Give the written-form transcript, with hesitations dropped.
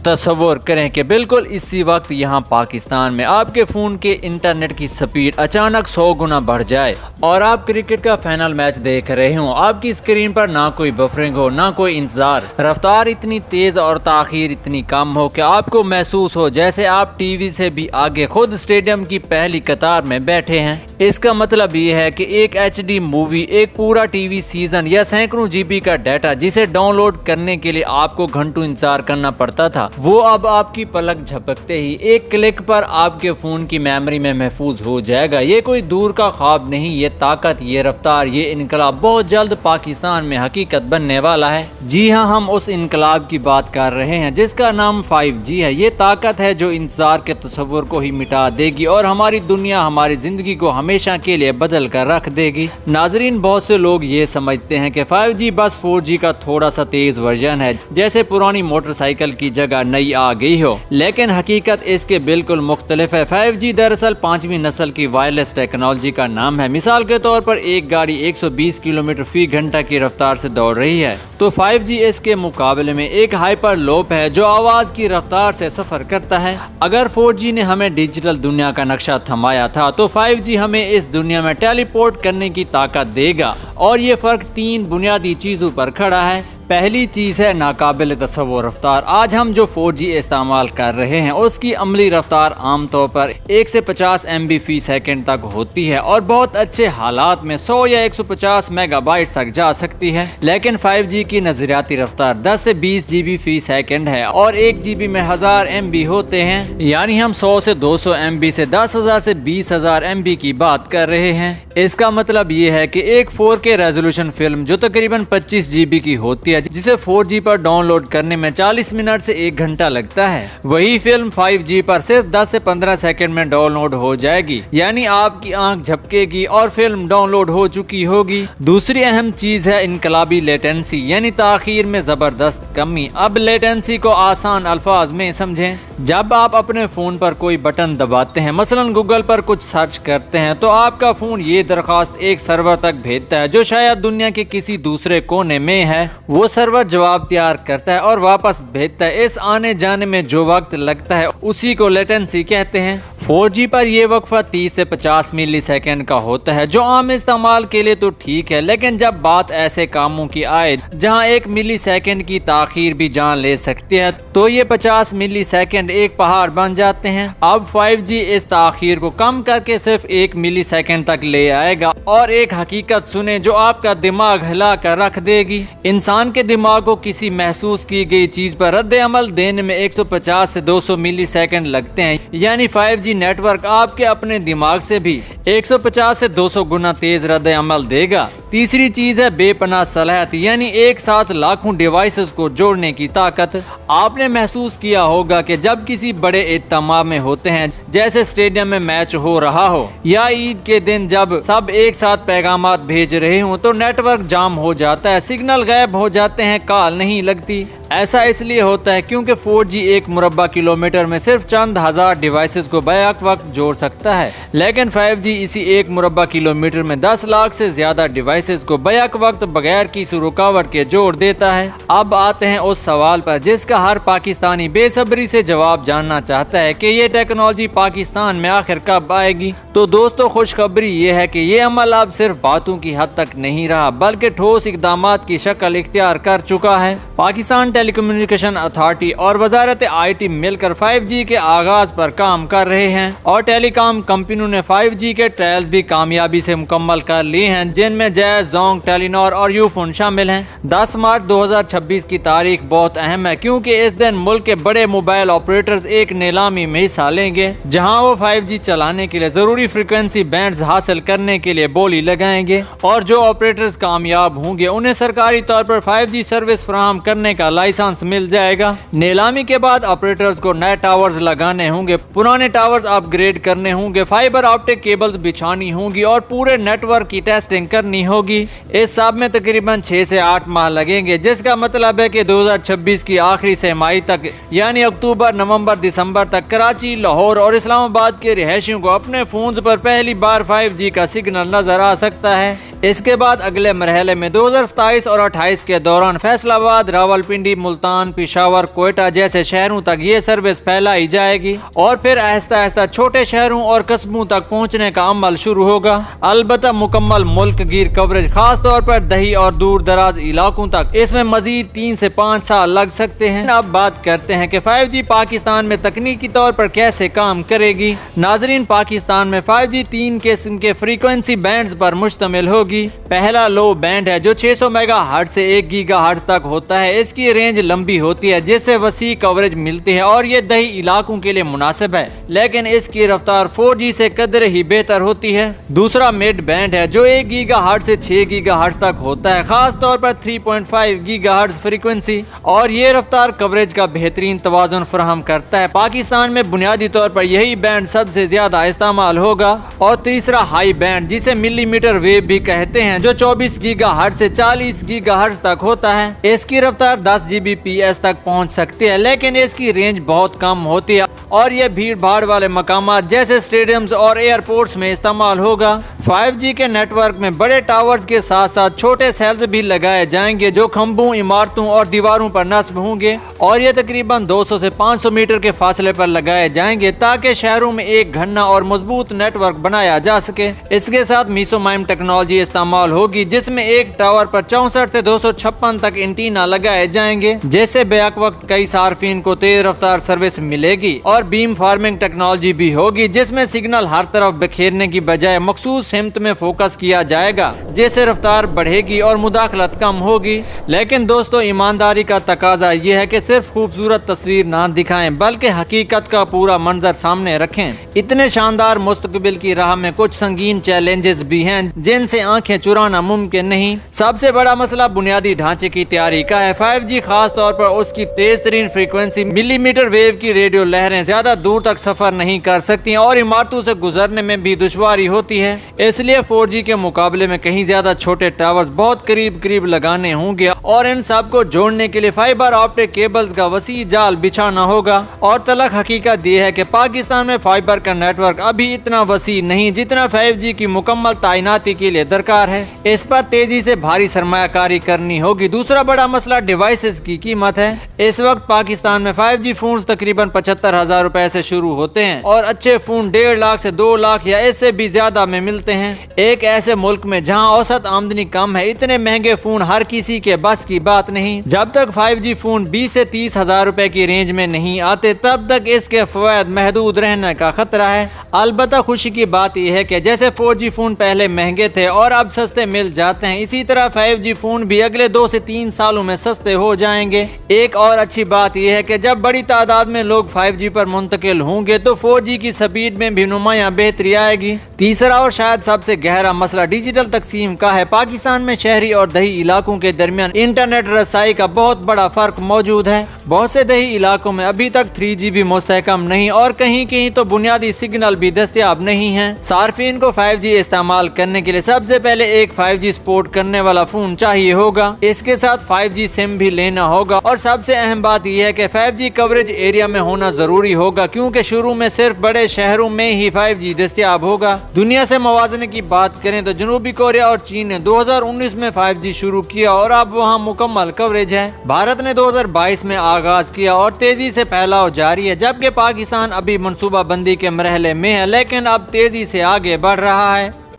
تصور کریں کہ بالکل اسی وقت یہاں پاکستان میں آپ کے فون کے انٹرنیٹ کی سپیڈ اچانک 100 گنا بڑھ جائے اور آپ کرکٹ کا فائنل میچ دیکھ رہے ہوں، آپ کی اسکرین پر نہ کوئی بفرنگ ہو نہ کوئی انتظار، رفتار اتنی تیز اور تاخیر اتنی کم ہو کہ آپ کو محسوس ہو جیسے آپ ٹی وی سے بھی آگے خود اسٹیڈیم کی پہلی قطار میں بیٹھے ہیں۔ اس کا مطلب یہ ہے کہ ایک ایچ ڈی مووی، ایک پورا ٹی وی سیزن یا سینکڑوں جی بی کا ڈیٹا جسے ڈاؤن لوڈ کرنے کے لیے آپ کو گھنٹوں انتظار کرنا پڑتا تھا، وہ اب آپ کی پلک جھپکتے ہی ایک کلک پر آپ کے فون کی میموری میں محفوظ ہو جائے گا۔ یہ کوئی دور کا خواب نہیں، یہ طاقت، یہ رفتار، یہ انقلاب بہت جلد پاکستان میں حقیقت بننے والا ہے۔ جی ہاں، ہم اس انقلاب کی بات کر رہے ہیں جس کا نام 5G ہے۔ یہ طاقت ہے جو انتظار کے تصور کو ہی مٹا دے گی اور ہماری دنیا، ہماری زندگی کو ہمیشہ کے لیے بدل کر رکھ دے گی۔ ناظرین، بہت سے لوگ یہ سمجھتے ہیں کہ 5G بس 4G کا تھوڑا سا تیز ورژن ہے، جیسے پرانی موٹر سائیکل کی جگہ نئی آ گئی ہو، لیکن حقیقت اس کے بالکل مختلف ہے۔ 5G دراصل 5ویں نسل کی وائرلیس ٹیکنالوجی کا نام ہے۔ مثال کے طور پر ایک گاڑی 120 کلومیٹر فی گھنٹہ کی رفتار سے دوڑ رہی ہے تو 5G اس کے مقابلے میں ایک ہائپر لوپ ہے جو آواز کی رفتار سے سفر کرتا ہے۔ اگر 4G نے ہمیں ڈیجیٹل دنیا کا نقشہ تھمایا تھا تو 5G ہمیں اس دنیا میں ٹیلی پورٹ کرنے کی طاقت دے گا، اور یہ فرق 3 بنیادی چیزوں پر کھڑا ہے۔ پہلی چیز ہے ناقابل تصور رفتار۔ آج ہم جو 4G استعمال کر رہے ہیں اس کی عملی رفتار عام طور پر 1 سے 50 MB فی سیکنڈ تک ہوتی ہے اور بہت اچھے حالات میں 100 یا 150 میگا بائٹ تک جا سکتی ہے، لیکن 5G کی نظریاتی رفتار 10 سے 20 GB فی سیکنڈ ہے اور 1 GB میں 1000 MB ہوتے ہیں، یعنی ہم 100 سے 200 MB سے 10,000 سے 20,000 MB کی بات کر رہے ہیں۔ اس کا مطلب یہ ہے کہ ایک 4K ریزولوشن فلم جو تقریباً 25 GB کی ہوتی ہے، جسے 4G پر ڈاؤن لوڈ کرنے میں 40 منٹ سے 1 گھنٹہ لگتا ہے، وہی فلم 5G پر صرف 10 سے 15 سیکنڈ میں ڈاؤن لوڈ ہو جائے گی، یعنی آپ کی آنکھ جھپکے گی اور فلم ڈاؤن لوڈ ہو چکی ہوگی۔ دوسری اہم چیز ہے انقلابی لیٹنسی، یعنی تاخیر میں زبردست کمی۔ اب لیٹنسی کو آسان الفاظ میں سمجھیں۔ جب آپ اپنے فون پر کوئی بٹن دباتے ہیں، مثلا گوگل پر کچھ سرچ کرتے ہیں، تو آپ کا فون یہ درخواست ایک سرور تک بھیجتا ہے جو شاید دنیا کے کسی دوسرے کونے میں ہے۔ وہ سرور جواب تیار کرتا ہے اور واپس بھیجتا ہے۔ اس آنے جانے میں جو وقت لگتا ہے اسی کو لیٹنسی کہتے ہیں۔ 4G پر یہ وقفہ 30 سے 50 ملی سیکنڈ کا ہوتا ہے، جو عام استعمال کے لیے تو ٹھیک ہے، لیکن جب بات ایسے کاموں کی آئے جہاں 1 ملی سیکنڈ کی تاخیر بھی جان لے سکتی ہے تو یہ 50 ملی سیکنڈ ایک پہاڑ بن جاتے ہیں۔ اب 5G اس تاخیر کو کم کر کے صرف 1 ملی سیکنڈ تک لے آئے گا، اور ایک حقیقت سنیں جو آپ کا دماغ ہلا کر رکھ دے گی۔ انسان کے دماغ کو کسی محسوس کی گئی چیز پر رد عمل دینے میں 150 سے 200 ملی سیکنڈ لگتے ہیں، یعنی 5G نیٹ ورک آپ کے اپنے دماغ سے بھی 150 سے 200 گنا تیز رد عمل دے گا۔ تیسری چیز ہے بے پناہ صلاحیت، یعنی ایک ساتھ لاکھوں ڈیوائسز کو جوڑنے کی طاقت۔ آپ نے محسوس کیا ہوگا کہ جب کسی بڑے اجتماع میں ہوتے ہیں، جیسے اسٹیڈیم میں میچ ہو رہا ہو یا عید کے دن جب سب ایک ساتھ پیغامات بھیج رہے ہوں، تو نیٹ ورک جام ہو جاتا ہے، سگنل غائب ہو جاتے ہیں، کال نہیں لگتی۔ ایسا اس لیے ہوتا ہے کیونکہ 4G 1 مربع کلومیٹر میں صرف چند ہزار ڈیوائسز کو بیک وقت جوڑ سکتا ہے، لیکن 5G اسی 1 مربع کلومیٹر میں 10 لاکھ سے زیادہ ڈیوائسز کو بیک وقت بغیر کسی رکاوٹ کے جوڑ دیتا ہے۔ اب آتے ہیں اس سوال پر جس کا ہر پاکستانی بے صبری سے جواب جاننا چاہتا ہے کہ یہ ٹیکنالوجی پاکستان میں آخر کب آئے گی؟ تو دوستو، خوشخبری یہ ہے کہ یہ عمل اب صرف باتوں کی حد تک نہیں رہا بلکہ ٹھوس اقدامات کی شکل اختیار کر چکا ہے۔ پاکستان ٹیلی کمیونیکیشن اتھارٹی اور وزارت IT مل کر 5G کے آغاز پر کام کر رہے ہیں، اور ٹیلی کام کمپنیوں نے 5G کے ٹرائلز بھی کامیابی سے مکمل کر لیے ہیں، جن میں جیز، زونگ، ٹیلی نار اور یوفون شامل ہیں۔ 10 مارچ 2026 کی تاریخ بہت اہم ہے کیونکہ اس دن ملک کے بڑے موبائل آپریٹرز ایک نیلامی میں حصہ لیں گے جہاں وہ 5G چلانے کے لیے ضروری فریکوینسی بینڈز حاصل کرنے کے لیے بولی لگائیں گے، اور جو آپریٹرز کامیاب ہوں گے انہیں سرکاری طور پر 5G سروس فراہم کرنے کا لائسنس مل جائے گا۔ نیلامی کے بعد آپریٹرز کو نئے ٹاورز لگانے ہوں گے، پرانے ٹاورز اپ گریڈ کرنے ہوں گے، فائبر آپٹک کیبلز بچھانی ہوں گی اور پورے نیٹ ورک کی ٹیسٹنگ کرنی ہوگی۔ اس سب میں تقریباً 6 سے 8 ماہ لگیں گے، جس کا مطلب ہے کہ 2026 کی آخری سہ تک، یعنی اکتوبر، نومبر، دسمبر تک کراچی، لاہور اور اسلام آباد کے رہائشیوں کو اپنے فونز پر پہلی بار 5G کا سگنل نظر آ سکتا ہے۔ اس کے بعد اگلے مرحلے میں 2027 اور 28 کے دوران فیصل آباد، راولپنڈی، ملتان، پشاور، کوئٹہ جیسے شہروں تک یہ سروس پھیلائی جائے گی اور پھر آہستہ آہستہ چھوٹے شہروں اور قصبوں تک پہنچنے کا عمل شروع ہوگا۔ البتہ مکمل ملک گیر کوریج خاص طور پر دیہی اور دور دراز علاقوں تک اس میں مزید 3 سے 5 سال لگ سکتے ہیں۔ اب بات کرتے ہیں کہ 5G پاکستان میں تکنیکی طور پر کیسے کام کرے گی۔ ناظرین، پاکستان میں 5G 3 قسم کے فریکوینسی بینڈز پر مشتمل ہوگی۔ پہلا لو بینڈ ہے جو 600 میگا ہرٹز سے 1 گیگا ہرٹز تک ہوتا ہے۔ اس کی رینج لمبی ہوتی ہے جس سے وسیع کوریج ملتی ہے اور یہ دیہی علاقوں کے لیے مناسب ہے، لیکن اس کی رفتار 4G سے قدر ہی بہتر ہوتی ہے۔ دوسرا مڈ بینڈ ہے جو 1 گیگا ہرٹز سے 6 گیگا ہرٹز تک ہوتا ہے، خاص طور پر 3.5 گیگا ہرٹز فریکوینسی، اور یہ رفتار کوریج کا بہترین توازن فراہم کرتا ہے۔ پاکستان میں بنیادی طور پر یہی بینڈ سب سے زیادہ استعمال ہوگا۔ اور تیسرا ہائی بینڈ جسے ملی میٹر ویو بھی کہتے ہیں، جو 24 گیگا ہرٹز سے 40 گیگا ہرٹز تک ہوتا ہے۔ اس کی رفتار 10 Gbps تک پہنچ سکتی ہے، لیکن اس کی رینج بہت کم ہوتی ہے اور یہ بھیڑ بھاڑ والے مقامات جیسے اسٹیڈیمز اور ایئرپورٹس میں استعمال ہوگا۔ 5G کے نیٹ ورک میں بڑے ٹاورز کے ساتھ ساتھ چھوٹے سیلز بھی لگائے جائیں گے جو کھمبوں، عمارتوں اور دیواروں پر نصب ہوں گے، اور یہ تقریباً 200 سے 500 میٹر کے فاصلے پر لگائے جائیں گے تاکہ شہروں میں ایک گھنا اور مضبوط نیٹ ورک بنایا جا سکے۔ اس کے ساتھ میسو مائم ٹیکنالوجی استعمال ہوگی جس میں ایک ٹاور پر 64 سے 256 تک اینٹینا لگائے جائیں گے، جس سے بیک وقت کئی صارفین کو تیز رفتار سروس ملے گی۔ اور بیم فارمنگ ٹیکنالوجی بھی ہوگی جس میں سگنل ہر طرف بکھیرنے کی بجائے مخصوص سمت میں فوکس کیا جائے گا، جس سے رفتار بڑھے گی اور مداخلت کم ہوگی۔ لیکن دوستو، ایمانداری کا تقاضا یہ ہے کہ صرف خوبصورت تصویر نہ دکھائیں بلکہ حقیقت کا پورا منظر سامنے رکھیں۔ اتنے شاندار مستقبل کی راہ میں کچھ سنگین چیلنجز بھی ہیں جن سے آنکھیں چرانا ممکن نہیں۔ سب سے بڑا مسئلہ بنیادی ڈھانچے کی تیاری کا ہے۔ 5G خاص طور پر اس کی تیز ترین فریکوینسی ملی میٹر ویو کی ریڈیو لہریں زیادہ دور تک سفر نہیں کر سکتی اور عمارتوں سے گزرنے میں بھی دشواری ہوتی ہے۔ اس لیے 4G کے مقابلے میں کہیں زیادہ چھوٹے ٹاورز بہت قریب لگانے ہوں گے اور ان سب کو جوڑنے کے لیے فائبر آپٹک کیبلز کا وسیع جال بچھانا ہوگا۔ اور تلخ حقیقت یہ ہے کہ پاکستان میں فائبر کا نیٹ ورک ابھی اتنا وسیع نہیں جتنا 5G کی مکمل تعیناتی کے لیے درکار ہے۔ اس پر تیزی سے بھاری سرمایہ کاری کرنی ہوگی۔ دوسرا بڑا مسئلہ ڈیوائسز کی قیمت ہے۔ اس وقت پاکستان میں 5G فونز تقریباً 75,000 روپے سے شروع ہوتے ہیں اور اچھے فون 1.5 لاکھ سے 2 لاکھ یا اس سے بھی زیادہ میں ملتے ہیں۔ ایک ایسے ملک میں جہاں اوسط آمدنی کم ہے، اتنے مہنگے فون ہر کسی کے بس کی بات نہیں۔ جب تک 5G فون 20 سے 30 ہزار روپے کی رینج میں نہیں آتے تب تک اس کے فوائد محدود رہنے کا خطرہ ہے۔ البتہ خوشی کی بات یہ ہے کہ جیسے 4G فون پہلے مہنگے تھے اور اب سستے مل جاتے ہیں، اسی طرح 5G فون بھی اگلے 2 سے 3 سالوں میں سستے ہو جائیں گے۔ ایک اور اچھی بات یہ ہے کہ جب بڑی تعداد میں لوگ 5G پر منتقل ہوں گے تو 4G کی سپیڈ میں بھی نمایاں بہتری آئے گی۔ تیسرا اور شاید سب سے گہرا مسئلہ ڈیجیٹل تقسیم کا ہے۔ پاکستان میں شہری اور دیہی علاقوں کے درمیان انٹرنیٹ رسائی کا بہت بڑا فرق موجود ہے۔ بہت سے دیہی علاقوں میں ابھی تک 3G بھی مستحکم نہیں اور کہیں کہیں تو بنیادی سگنل بھی دستیاب نہیں ہیں۔ صارفین کو 5G استعمال کرنے کے لیے سب سے پہلے ایک 5G سپورٹ کرنے والا فون چاہیے ہوگا۔ اس کے ساتھ 5G سم بھی لینا ہوگا اور سب سے اہم بات یہ ہے کہ 5G کوریج ایریا میں ہونا ضروری ہوگا، کیونکہ شروع میں صرف بڑے شہروں میں ہی 5G دستیاب ہوگا۔ دنیا سے موازنے کی بات کریں تو جنوبی کوریا اور چین نے 2019 میں 5G شروع کیا اور اب وہاں مکمل کوریج ہے۔ بھارت نے 2022 میں آغاز کیا اور تیزی سے پھیلاؤ جاری ہے، جبکہ پاکستان ابھی منصوبہ بندی کے مرحلے میں ہے لیکن اب تیزی سے آگے بڑھ رہا ہے۔